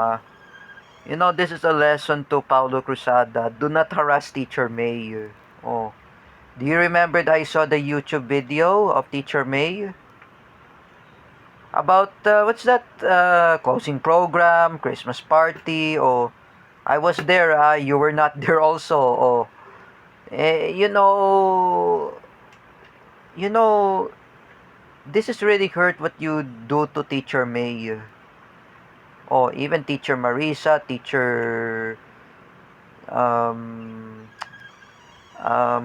This is a lesson to Paulo Cruzada. Do not harass Teacher May. Oh, do you remember that I saw the YouTube video of Teacher May about what's that closing program, Christmas party? Oh, I was there. You were not there also. Oh, eh, you know, this is really hurt what you do to Teacher May. Oh, even Teacher Marisa, Teacher um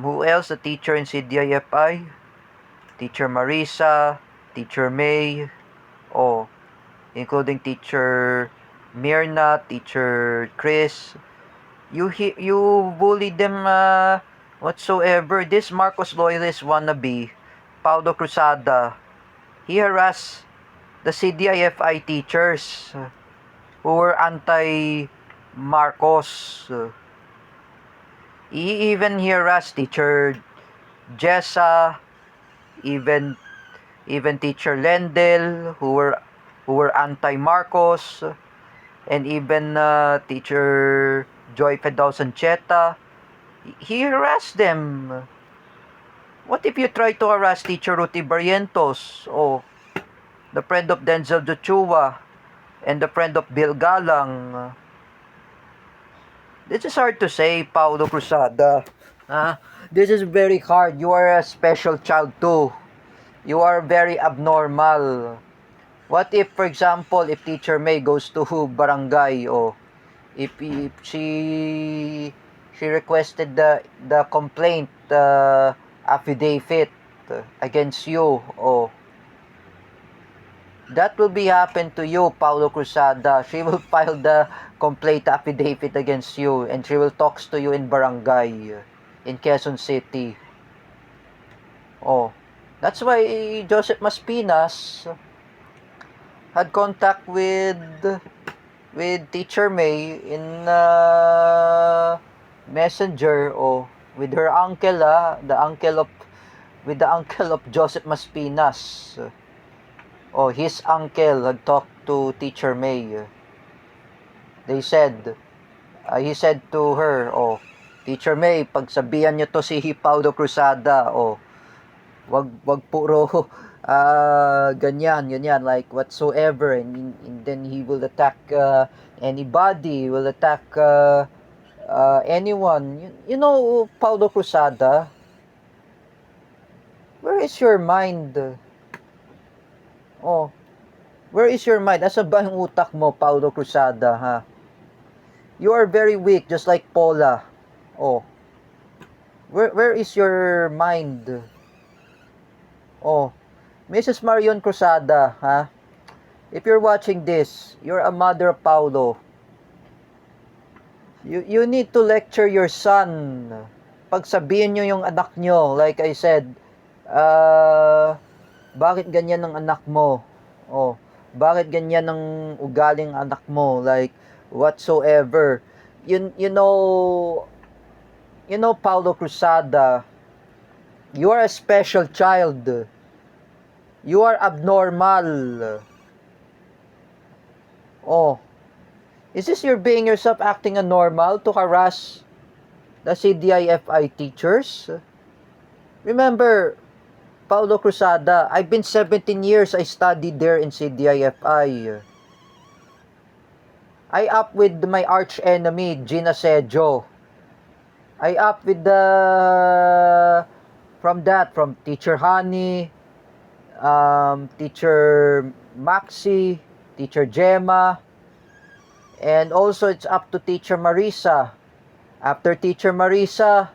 who else? The teacher in CDIFI? Teacher Marisa, Teacher May, oh, including Teacher Mirna, Teacher Chris. You bullied them whatsoever. This Marcos loyalist wannabe, Paulo Cruzada, he harassed the CDIFI teachers who were anti-Marcos. He even harassed Teacher Jessa, even teacher Lendel who were anti-Marcos, and even teacher Joy Fedao Sancheta. He harassed them. What if you try to harass teacher Ruti Barrientos, the friend of Denzel Joshua and the friend of Bill Galang? This is hard to say, Paulo Cruzada. This is very hard. You are a special child too. You are very abnormal. What if, for example, if Teacher May goes to barangay, or if she requested the complaint affidavit against you, that will be happen to you, Paulo Cruzada. She will file the complaint affidavit against you, and she will talks to you in barangay in Quezon City. That's why Joseph Maspinas had contact with Teacher May in Messenger, with her uncle, the uncle of Joseph Maspinas. His uncle had talked to Teacher May. He said to her, Teacher May, pagsabihan niyo to si Paulo Cruzada, wag puro ganyan, like whatsoever, and then he will attack anybody, will attack anyone. Paulo Cruzada, where is your mind? Where is your mind? Asa ba yung utak mo, Paulo Cruzada, ha? You are very weak, just like Paula. Where is your mind? Mrs. Marion Cruzada, ha? If you're watching this, you're a mother of Paulo. You need to lecture your son. Pagsabihin nyo yung anak nyo, like I said, bakit ganyan ang anak mo? Bakit ganyan ang ugaling anak mo? Like, whatsoever. You know, Paulo Cruzada, you are a special child. You are abnormal. Is this your being yourself acting anormal to harass the CDIFI teachers? Remember, Paulo Cruzada, I've been 17 years I studied there in CDIFI. I up with my arch enemy, Gina Sejo. I up with from Teacher Honey, Teacher Maxi, Teacher Gemma, and also it's up to Teacher Marisa. After Teacher Marisa,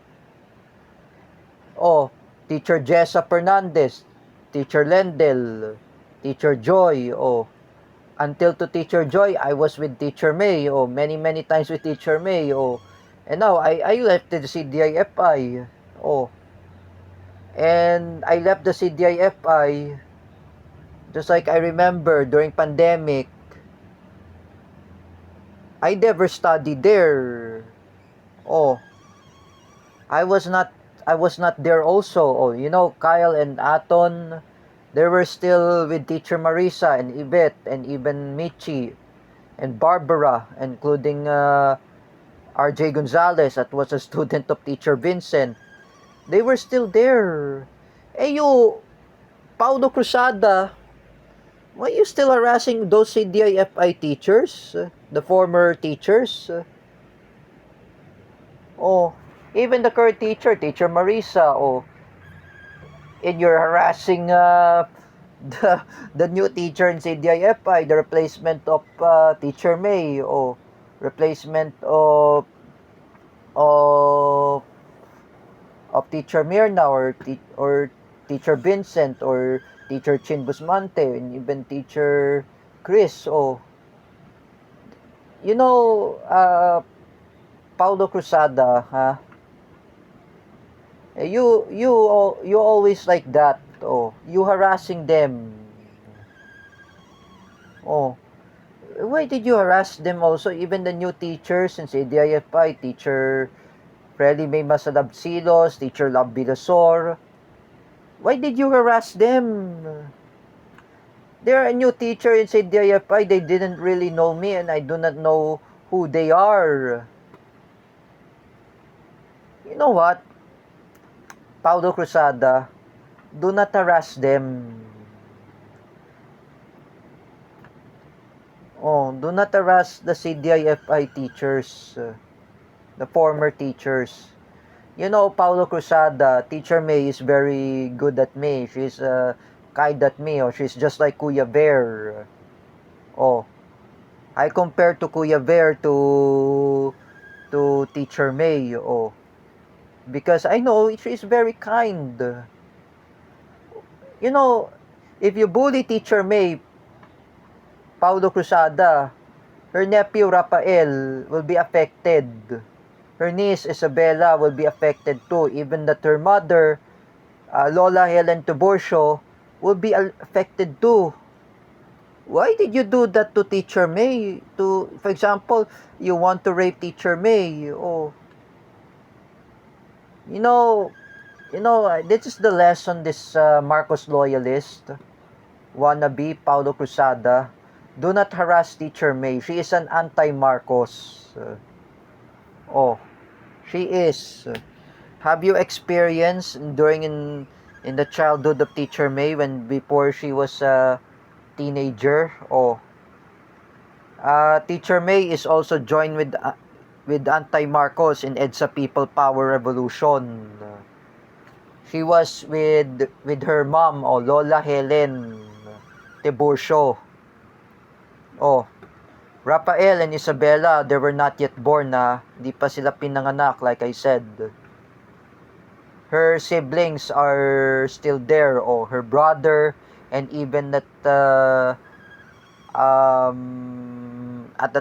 Teacher Jessa Fernandez, Teacher Lendel, Teacher Joy, until to Teacher Joy, I was with Teacher May, many times with Teacher May, and now I left the CDIFI, and I left the CDIFI, just like I remember during pandemic, I never studied there. I was not there also. Kyle and Aton, they were still with Teacher Marisa and Yvette and even Michi and Barbara, including RJ Gonzalez, that was a student of Teacher Vincent. They were still there. Eh, you, Paulo Cruzada, why are you still harassing those CDIFI teachers? The former teachers? Oh, even the current teacher, Teacher Marisa, oh, and you're harassing the new teacher in CDIFI, the replacement of Teacher May, or replacement of Teacher Mirna, or Teacher Vincent, or Teacher Chin Busmante, and even Teacher Chris. Oh, you know, Paulo Cruzada, huh? You always like that. Oh, you harassing them. Oh, why did you harass them also? Even the new teachers in CDIFI, Teacher Freddy May Masalabsilos, Teacher Love Villasor. Why did you harass them? They're a new teacher in CDIFI. They didn't really know me, and I do not know who they are. You know what? Paulo Cruzada, do not harass them. Oh, do not harass the CDIFI teachers, the former teachers. You know, Paulo Cruzada, Teacher May is very good at me. She's kind at me. Oh, she's just like Kuya Bear. Oh, I compare to Kuya Bear to Teacher May. Oh, because I know she's very kind. You know, if you bully Teacher May, Paulo Cruzada, her nephew Rafael will be affected. Her niece Isabella will be affected too. Even that her mother, Lola Helen Tiburcio, will be affected too. Why did you do that to Teacher May? For example, you want to rape Teacher May. Oh, you know, this is the lesson this Marcos loyalist, wannabe Paulo Cruzada. Do not harass Teacher May. She is an anti-Marcos. Oh, she is. Have you experienced during in the childhood of Teacher May when before she was a teenager? Oh, Teacher May is also joined with anti-Marcos in EDSA People Power Revolution. She was with her mom, oh, Lola Helen Tiburcio. Oh, Rafael and Isabella, they were not yet born na. Di pa sila pinanganak, like I said. Her siblings are still there, oh, her brother, and even at the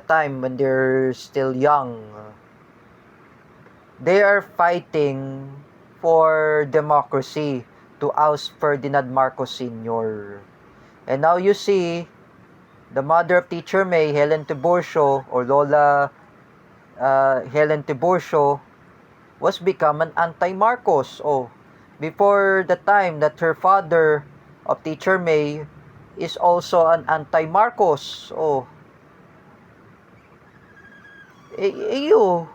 time when they're still young, they are fighting for democracy to oust Ferdinand Marcos Sr. And now you see, the mother of Teacher May, Helen Tiburcio, or Lola Helen Tiburcio, was become an anti-Marcos. Oh, before the time that her father of Teacher May is also an anti-Marcos. Oh, you,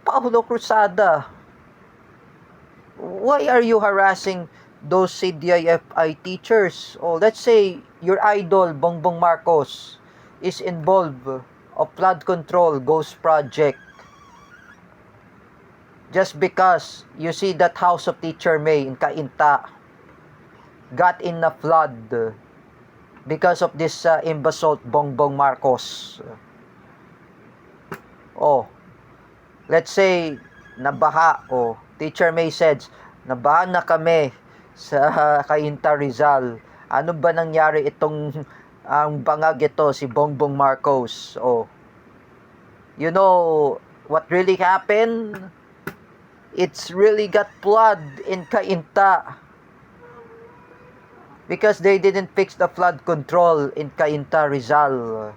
Paulo Cruzada, why are you harassing those CDIFI teachers? Oh, let's say your idol, Bongbong Marcos, is involved of flood control ghost project. Just because you see that house of Teacher May in Cainta got in a flood because of this imbecile Bongbong Marcos. Oh, let's say nabaha. Oh, Teacher May said, nabaha na kami sa Cainta Rizal. Ano ba nangyari itong ang bangag ito si Bongbong Marcos? Oh, you know what really happened? It's really got flood in Cainta because they didn't fix the flood control in Cainta Rizal.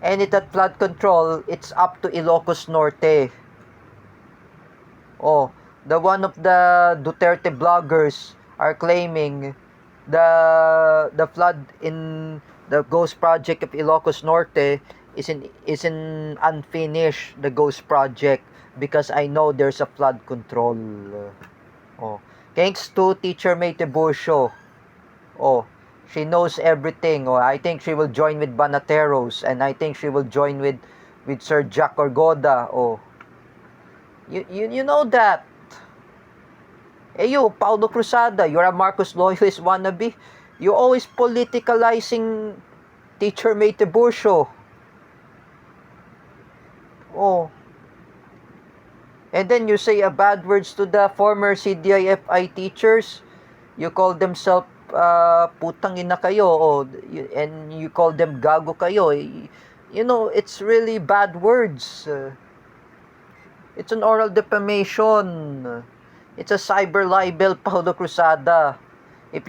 And that flood control, it's up to Ilocos Norte. Oh, the one of the Duterte bloggers are claiming the flood in The ghost project of Ilocos Norte is in unfinished, the ghost project, because I know there's a flood control. Oh. Thanks to Teacher May Tiburcio. Oh, she knows everything. Oh, I think she will join with Banateros, and I think she will join with Sir Jack Orgoda. Oh, you know that. Eh, you, Paulo Cruzada, you're a Marcos loyalist wannabe. You always politicalizing Teacher May Tiburcio. Oh, and then you say a bad words to the former CDIFI teachers. You call themselves putang ina kayo, and you call them gago kayo. You know, it's really bad words. It's an oral defamation. It's a cyber libel, Paulo Cruzada. If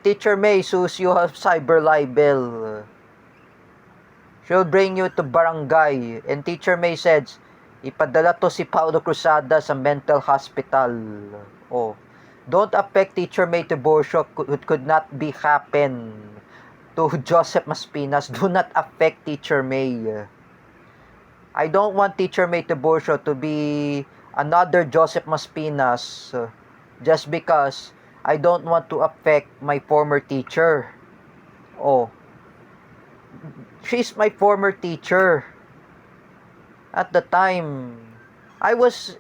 Teacher May sues you of cyber libel, she'll bring you to barangay. And Teacher May says, ipadala to si Paulo Cruzada sa mental hospital. Oh, don't affect Teacher May Tiburcio. It could not be happen to Joseph Maspinas. Do not affect Teacher May. I don't want Teacher May Tiburcio to be another Joseph Maspinas, just because I don't want to affect my former teacher. Oh, she's my former teacher. At the time, I was,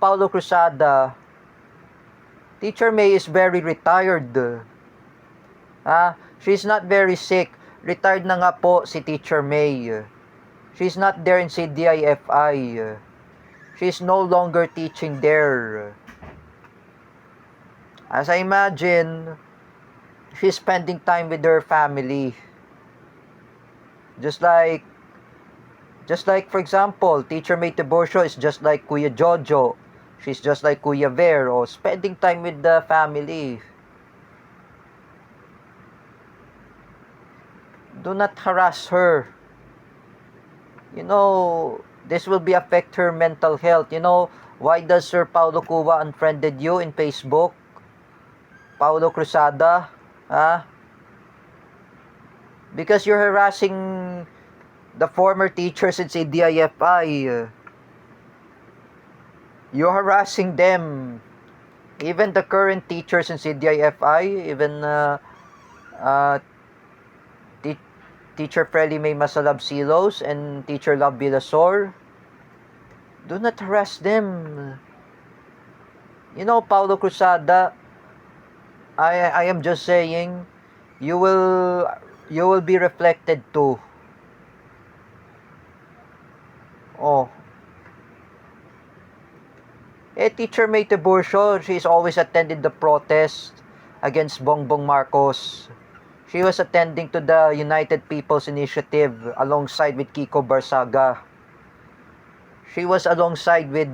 Paulo Cruzada, Teacher May is very retired. She's not very sick. Retired na nga po si Teacher May. She's not there in CDIFI. She's no longer teaching there. As I imagine, she's spending time with her family. Just like, for example, Teacher May Tiburcio is just like Kuya Jojo. She's just like Kuya Ver, spending time with the family. Do not harass her. You know, this will be affect her mental health. You know, why does Sir Paulo Cuba unfriended you in Facebook? Paulo Cruzada, because you're harassing the former teachers in CDIFI. You're harassing them. Even the current teachers in CDIFI, even Teacher Freddy May Masalabsilos and Teacher Love Vilasor, do not harass them. You know, Paulo Cruzada, I am just saying, you will be reflected too. Oh. Teacher May Tiburcio, she's always attended the protest against Bongbong Marcos. She was attending to the United People's Initiative alongside with Kiko Barsaga. She was alongside with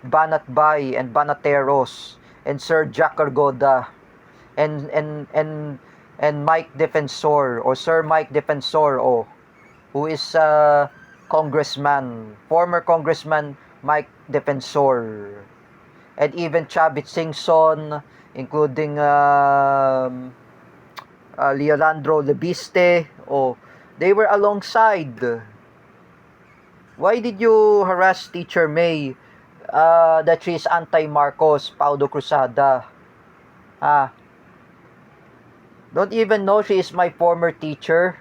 Banat Bay and Banateros and Sir Jack Argoda and Mike Defensor, or Sir Mike Defensor, who is congressman, former congressman Mike Defensor, and even Chavit Singson, including Leandro Lebiste. They were alongside. Why did you harass Teacher May that she is anti-Marcos, Paulo Cruzada? Don't even know she is my former teacher?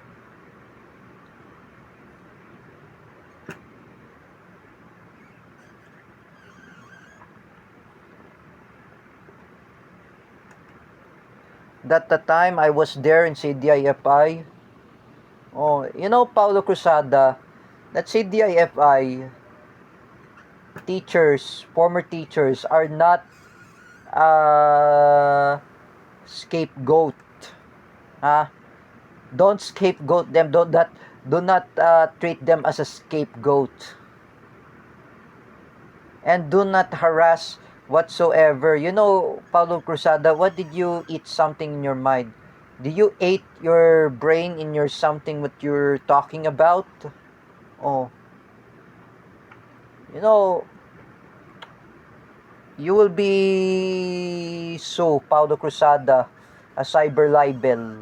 That the time I was there in CDIFI. You know, Paulo Cruzada, that CDIFI teachers, former teachers, are not scapegoat. Don't scapegoat them. Do not treat them as a scapegoat. And do not harass whatsoever. You know, Paulo Cruzada, what did you eat something in your mind? Did you ate your brain in your something what you're talking about? You know, you will be so, Paulo Cruzada, a cyber libel.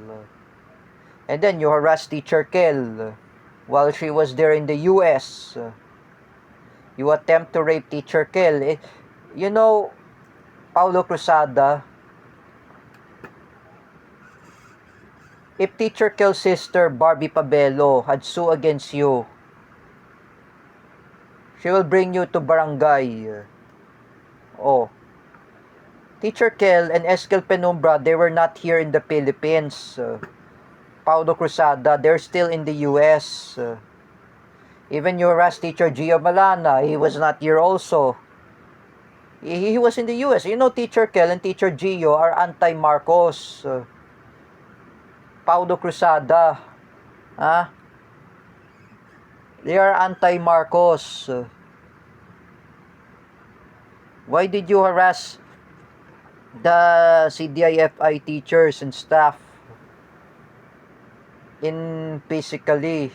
And then you harassed Teacher Kel while she was there in the US. You attempt to rape Teacher Kel. You know, Paulo Cruzada, if Teacher Kel's sister Barbie Pabelo had sued against you, she will bring you to barangay. Oh. Teacher Kel and Eskel Penumbra, they were not here in the Philippines. Paulo Cruzada, they're still in the US. Even you harassed Teacher Gio Malana, he was not here also. He was in the US. You know, Teacher Kel and Teacher Gio are anti-Marcos. Paulo Cruzada, they are anti-Marcos. Why did you harass the CDIFI teachers and staff in physically?